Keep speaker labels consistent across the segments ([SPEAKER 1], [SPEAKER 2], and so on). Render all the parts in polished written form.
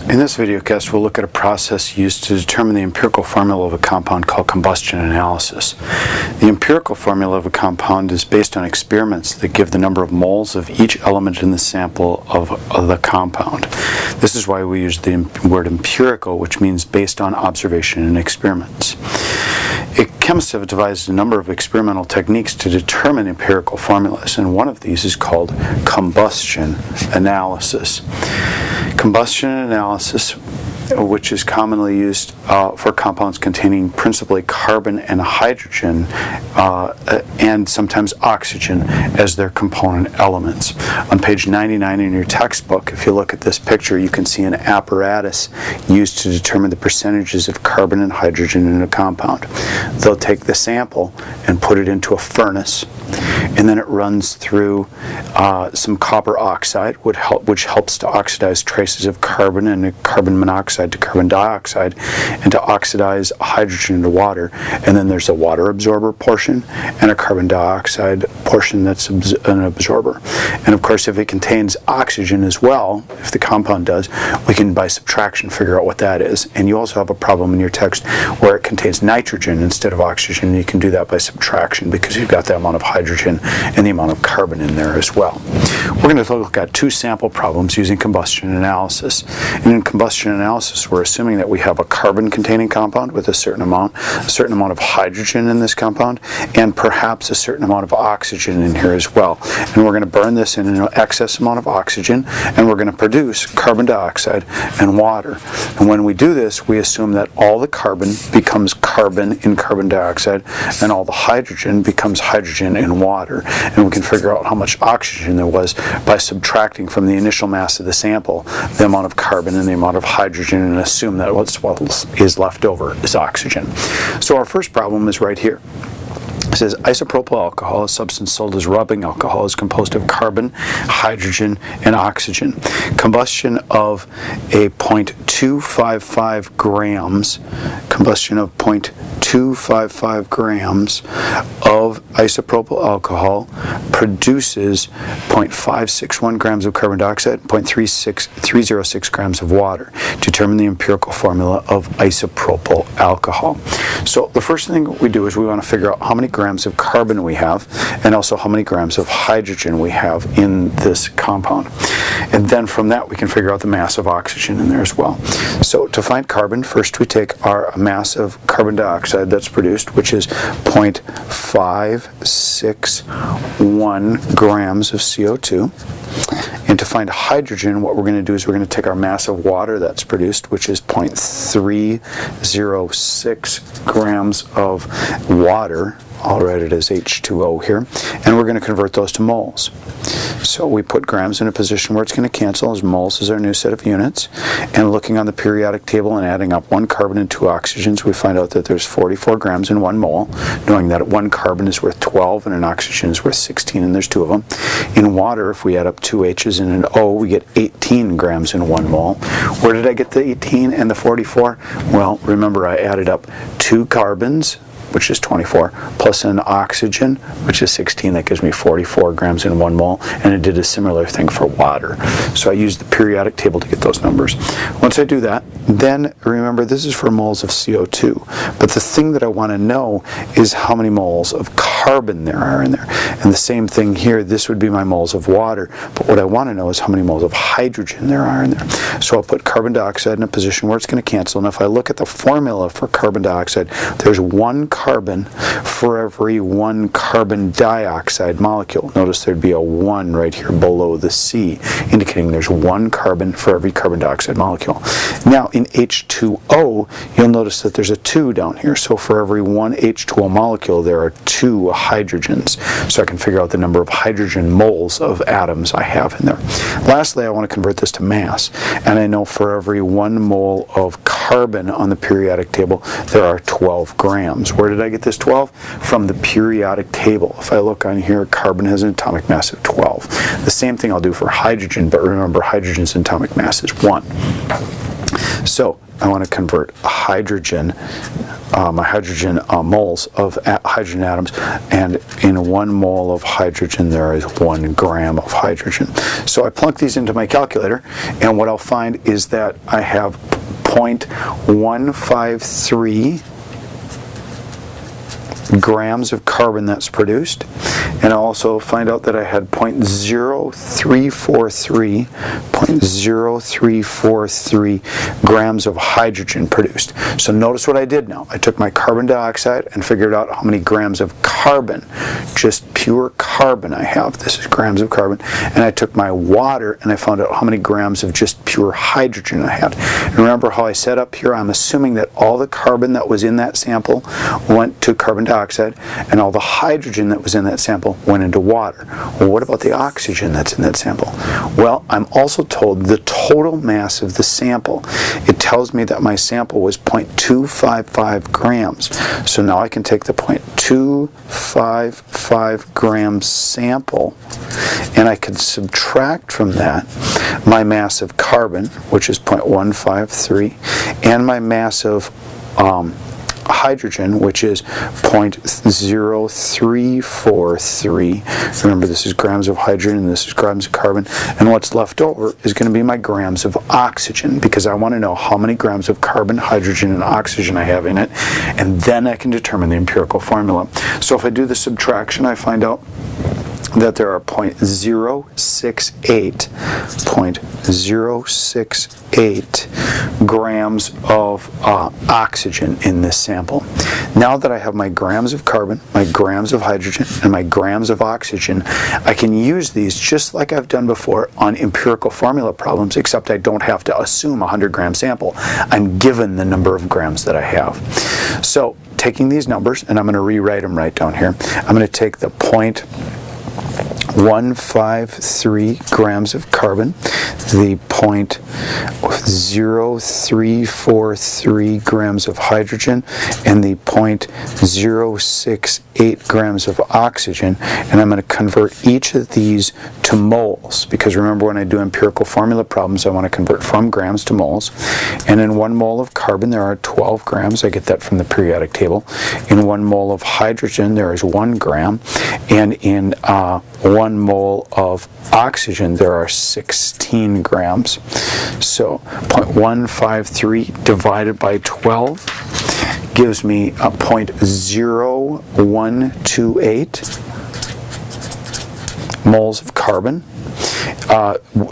[SPEAKER 1] In this videocast, we'll look at a process used to determine the empirical formula of a compound called combustion analysis. The empirical formula of a compound is based on experiments that give the number of moles of each element in the sample of the compound. This is why we use the word empirical, which means based on observation and experiments. Chemists have devised a number of experimental techniques to determine empirical formulas, and one of these is called combustion analysis. Combustion analysis, which is commonly used for compounds containing principally carbon and hydrogen and sometimes oxygen as their component elements. On page 99 in your textbook, if you look at this picture, you can see an apparatus used to determine the percentages of carbon and hydrogen in a compound. They'll take the sample and put it into a furnace, and then it runs through some copper oxide, which helps to oxidize traces of carbon and carbon monoxide to carbon dioxide, and to oxidize hydrogen into water. And then there's a water absorber portion and a carbon dioxide portion that's an absorber. And of course, if it contains oxygen as well, if the compound does, we can by subtraction figure out what that is. And you also have a problem in your text where it contains nitrogen instead of oxygen. You can do that by subtraction because you've got the amount of hydrogen and the amount of carbon in there as well. We're going to look at two sample problems using combustion analysis. And in combustion analysis, we're assuming that we have a carbon-containing compound with a certain amount of hydrogen in this compound, and perhaps a certain amount of oxygen in here as well. And we're going to burn this in an excess amount of oxygen, and we're going to produce carbon dioxide and water. And when we do this, we assume that all the carbon becomes carbon in carbon dioxide, and all the hydrogen becomes hydrogen in water. And we can figure out how much oxygen there was by subtracting from the initial mass of the sample the amount of carbon and the amount of hydrogen, and assume that what is left over is oxygen. So our first problem is right here. It says isopropyl alcohol, a substance sold as rubbing alcohol, is composed of carbon, hydrogen, and oxygen. Combustion of a 0.255 grams, of isopropyl alcohol produces 0.561 grams of carbon dioxide and 0.306 grams of water. Determine the empirical formula of isopropyl alcohol. So the first thing we do is we want to figure out how many grams of carbon we have, and also how many grams of hydrogen we have in this compound. And then from that we can figure out the mass of oxygen in there as well. So to find carbon, first we take our mass of carbon dioxide that's produced, which is 0.561 grams of CO2. And to find hydrogen, what we're going to do is we're going to take our mass of water that's produced, which is 0.306 grams of water. I'll write it as H2O here, and we're going to convert those to moles. So we put grams in a position where it's going to cancel, as moles is our new set of units. And looking on the periodic table and adding up one carbon and two oxygens, we find out that there's 44 grams in 1 mole, knowing that 1 carbon is worth 12 and an oxygen is worth 16, and there's 2 of them. In water, if we add up 2 H's and an O, we get 18 grams in 1 mole. Where did I get the 18 and the 44? Well, remember I added up 2 carbons, which is 24, plus an oxygen, which is 16. That gives me 44 grams in 1 mole, and it did a similar thing for water. So I used the periodic table to get those numbers. Once I do that, then remember this is for moles of CO2, but the thing that I want to know is how many moles of carbon there are in there. And the same thing here, this would be my moles of water, but what I want to know is how many moles of hydrogen there are in there. So I'll put carbon dioxide in a position where it's going to cancel, and if I look at the formula for carbon dioxide, there's 1 carbon for every 1 carbon dioxide molecule. Notice there'd be a 1 right here below the C, indicating there's 1 carbon for every carbon dioxide molecule. Now in H2O, you'll notice that there's a 2 down here. So for every 1 H2O molecule, there are 2 hydrogens. So I can figure out the number of hydrogen moles of atoms I have in there. Lastly, I want to convert this to mass. And I know for every 1 mole of carbon on the periodic table, there are 12 grams. Where did I get this 12? From the periodic table. If I look on here, carbon has an atomic mass of 12. The same thing I'll do for hydrogen, but remember hydrogen's atomic mass is 1. So I want to convert hydrogen, my hydrogen moles of hydrogen atoms, and in 1 mole of hydrogen there is 1 gram of hydrogen. So I plunk these into my calculator, and what I'll find is that I have 0.153 grams of carbon that's produced, and I'll also find out that I had 0.0343 grams of hydrogen produced. So notice what I did now. I took my carbon dioxide and figured out how many grams of carbon, just pure carbon I have. This is grams of carbon. And I took my water and I found out how many grams of just pure hydrogen I had. And remember how I said up here, I'm assuming that all the carbon that was in that sample went to carbon dioxide, and all the hydrogen that was in that sample went into water. Well, what about the oxygen that's in that sample? Well, I'm also told the total mass of the sample. It tells me that my sample was 0.255 grams. So now I can take the 0.255 gram sample, and I can subtract from that my mass of carbon, which is 0.153, and my mass of hydrogen, which is 0.0343. Remember, this is grams of hydrogen and this is grams of carbon, and what's left over is going to be my grams of oxygen, because I want to know how many grams of carbon, hydrogen, and oxygen I have in it, and then I can determine the empirical formula. So if I do the subtraction, I find out that there are 0.068 grams of oxygen in this sample. Now that I have my grams of carbon, my grams of hydrogen, and my grams of oxygen, I can use these just like I've done before on empirical formula problems, except I don't have to assume a 100-gram sample. I'm given the number of grams that I have. So taking these numbers, and I'm going to rewrite them right down here, I'm going to take the 0.153 grams of carbon, the 0.0343 grams of hydrogen, and the 0.068 grams of oxygen, and I'm going to convert each of these to moles, because remember, when I do empirical formula problems, I want to convert from grams to moles. And in 1 mole of carbon there are 12 grams. I get that from the periodic table. In 1 mole of hydrogen there is 1 gram, and in 1 mole of oxygen there are 16 grams. So 0.153 divided by 12 gives me a 0.0128 moles of carbon.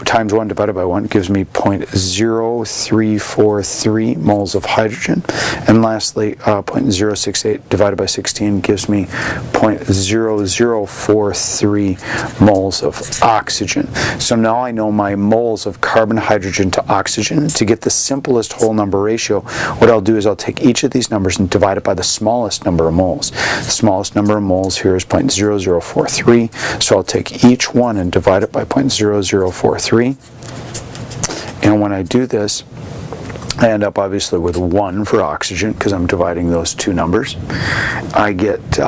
[SPEAKER 1] Times 1 divided by 1 gives me 0.0343 moles of hydrogen, and lastly 0.068 divided by 16 gives me 0.0043 moles of oxygen. So now I know my moles of carbon, hydrogen to oxygen. To get the simplest whole number ratio, what I'll do is I'll take each of these numbers and divide it by the smallest number of moles. The smallest number of moles here is 0.0043, so I'll take each one and divide it by 0.0043, and when I do this, I end up obviously with 1 for oxygen, because I'm dividing those two numbers. I get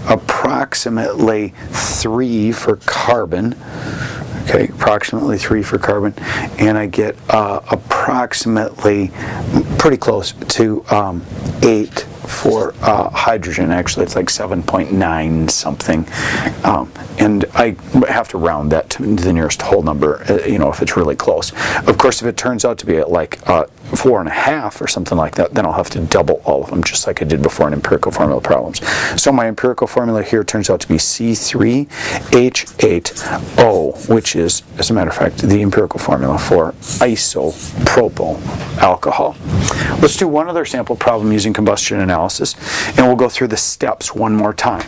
[SPEAKER 1] approximately 3 for carbon, okay, approximately 3 for carbon, and I get approximately, pretty close to 8 for hydrogen. Actually, it's like 7.9 something, and I have to round that to the nearest whole number, you know, if it's really close. Of course, if it turns out to be at like 4.5 or something like that, then I'll have to double all of them, just like I did before in empirical formula problems. So my empirical formula here turns out to be C3H8O, which is, as a matter of fact, the empirical formula for isopropyl alcohol. Let's do one other sample problem using combustion analysis, and we'll go through the steps one more time.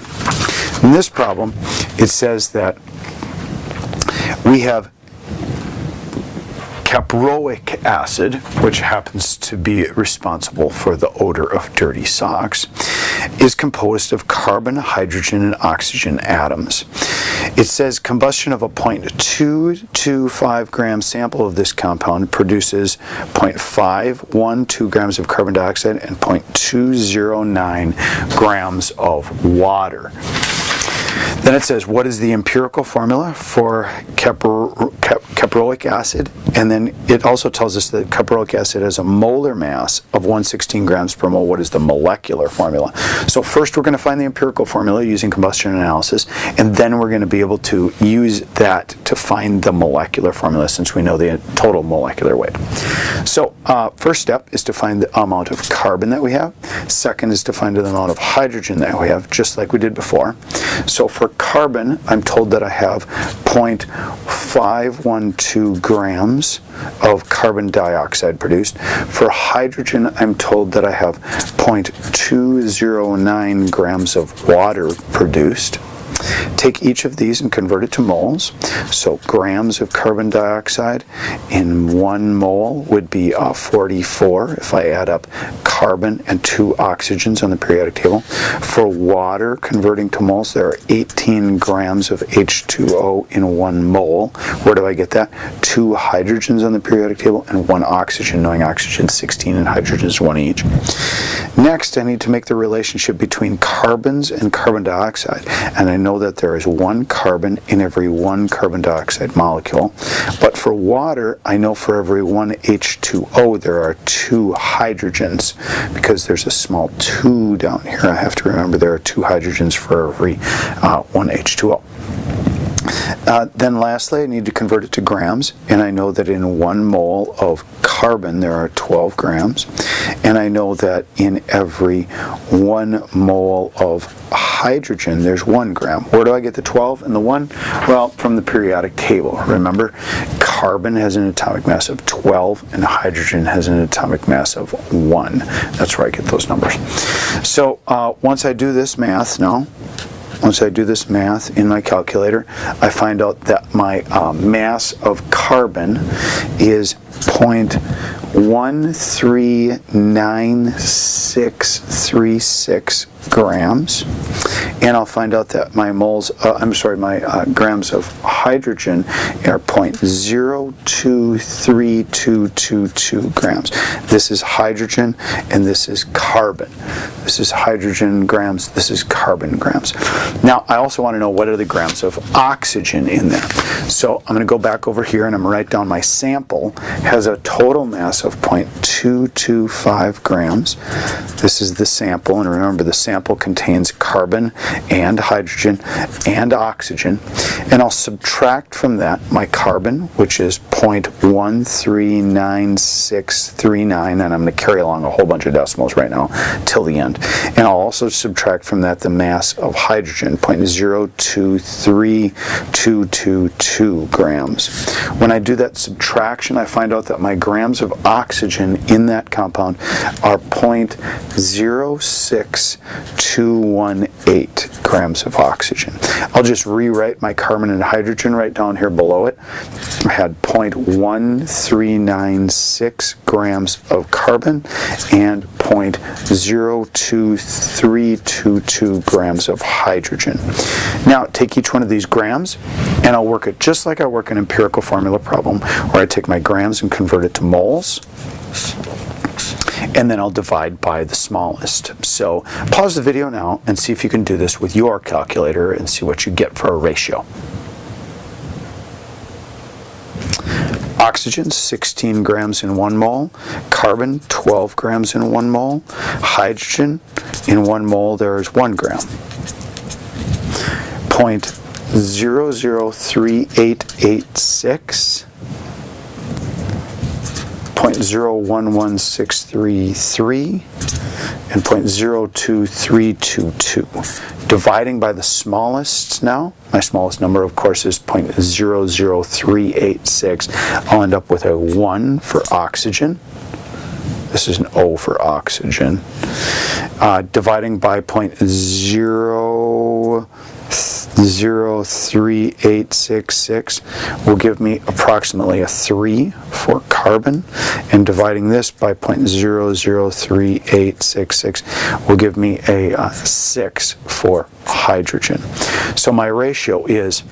[SPEAKER 1] In this problem, it says that we have Caproic acid, which happens to be responsible for the odor of dirty socks, is composed of carbon, hydrogen, and oxygen atoms. It says combustion of a 0.225 gram sample of this compound produces 0.512 grams of carbon dioxide and 0.209 grams of water. Then it says, what is the empirical formula for caproic acid? And then it also tells us that caproic acid has a molar mass of 116 grams per mole. What is the molecular formula? So first we're going to find the empirical formula using combustion analysis, and then we're going to be able to use that to find the molecular formula since we know the total molecular weight. So first step is to find the amount of carbon that we have. Second is to find the amount of hydrogen that we have, just like we did before. So for carbon, I'm told that I have 0.512 grams of carbon dioxide produced. For hydrogen, I'm told that I have 0.209 grams of water produced. Take each of these and convert it to moles. So grams of carbon dioxide in 1 mole would be 44 if I add up carbon and 2 oxygens on the periodic table. For water, converting to moles, there are 18 grams of H2O in 1 mole. Where do I get that? 2 hydrogens on the periodic table and 1 oxygen, knowing oxygen is 16 and hydrogen is 1 each. Next, I need to make the relationship between carbons and carbon dioxide, and I know that there is 1 carbon in every 1 carbon dioxide molecule. But for water, I know for every 1 H2O there are 2 hydrogens, because there's a small 2 down here. I have to remember there are 2 hydrogens for every 1 H2O. Then lastly, I need to convert it to grams, and I know that in 1 mole of carbon there are 12 grams, and I know that in every 1 mole of hydrogen there's 1 gram. Where do I get the 12 and the 1? Well, from the periodic table. Remember, carbon has an atomic mass of 12 and hydrogen has an atomic mass of 1. That's where I get those numbers. So once I do this math in my calculator, I find out that my mass of carbon is 0.139636 grams, and I'll find out that my grams of hydrogen are 0.023222 grams. This is hydrogen and this is carbon. This is hydrogen grams, this is carbon grams. Now I also want to know what are the grams of oxygen in there. So I'm going to go back over here and I'm going to write down my sample has a total mass of 0.225 grams. This is the sample, and remember the sample contains carbon and hydrogen and oxygen, and I'll subtract from that my carbon, which is 0.139639, and I'm going to carry along a whole bunch of decimals right now till the end, and I'll also subtract from that the mass of hydrogen, 0.023222 grams. When I do that subtraction, I find out that my grams of oxygen in that compound are 0.06218 grams of oxygen. I'll just rewrite my carbon and hydrogen right down here below it. I had 0.1396 grams of carbon and 0.02322 grams of hydrogen. Now take each one of these grams and I'll work it just like I work an empirical formula problem, where I take my grams and convert it to moles, and then I'll divide by the smallest. So pause the video now and see if you can do this with your calculator and see what you get for a ratio. Oxygen, 16 grams in 1 mole. Carbon, 12 grams in 1 mole. Hydrogen, in 1 mole there is 1 gram. 0.003886. 0.011633 and 0.02322. Dividing by the smallest now, my smallest number of course is 0.00386. I'll end up with a 1 for oxygen. This is an O for oxygen. Dividing by 0.038666 will give me approximately a 3 for carbon, and dividing this by 0.003866 will give me a 6 for hydrogen. So my ratio is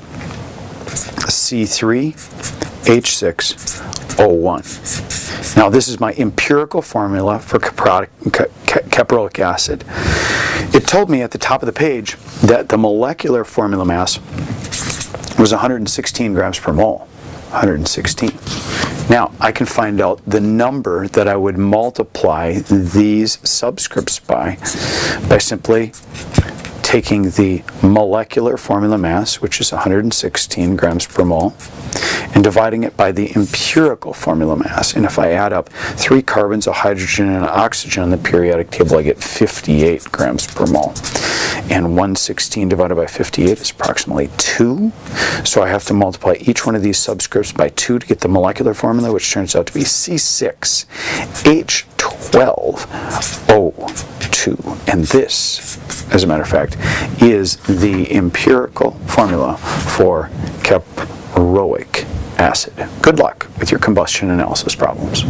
[SPEAKER 1] C3H6O1. Now this is my empirical formula for caproic acid. It told me at the top of the page that the molecular formula mass was 116 grams per mole. 116. Now, I can find out the number that I would multiply these subscripts by simply taking the molecular formula mass, which is 116 grams per mole, and dividing it by the empirical formula mass. And if I add up 3 carbons, a hydrogen, and an oxygen on the periodic table, I get 58 grams per mole. And 116 divided by 58 is approximately 2. So I have to multiply each one of these subscripts by 2 to get the molecular formula, which turns out to be C6H12O2. And this, as a matter of fact, is the empirical formula for Caproic acid. Good luck with your combustion analysis problems.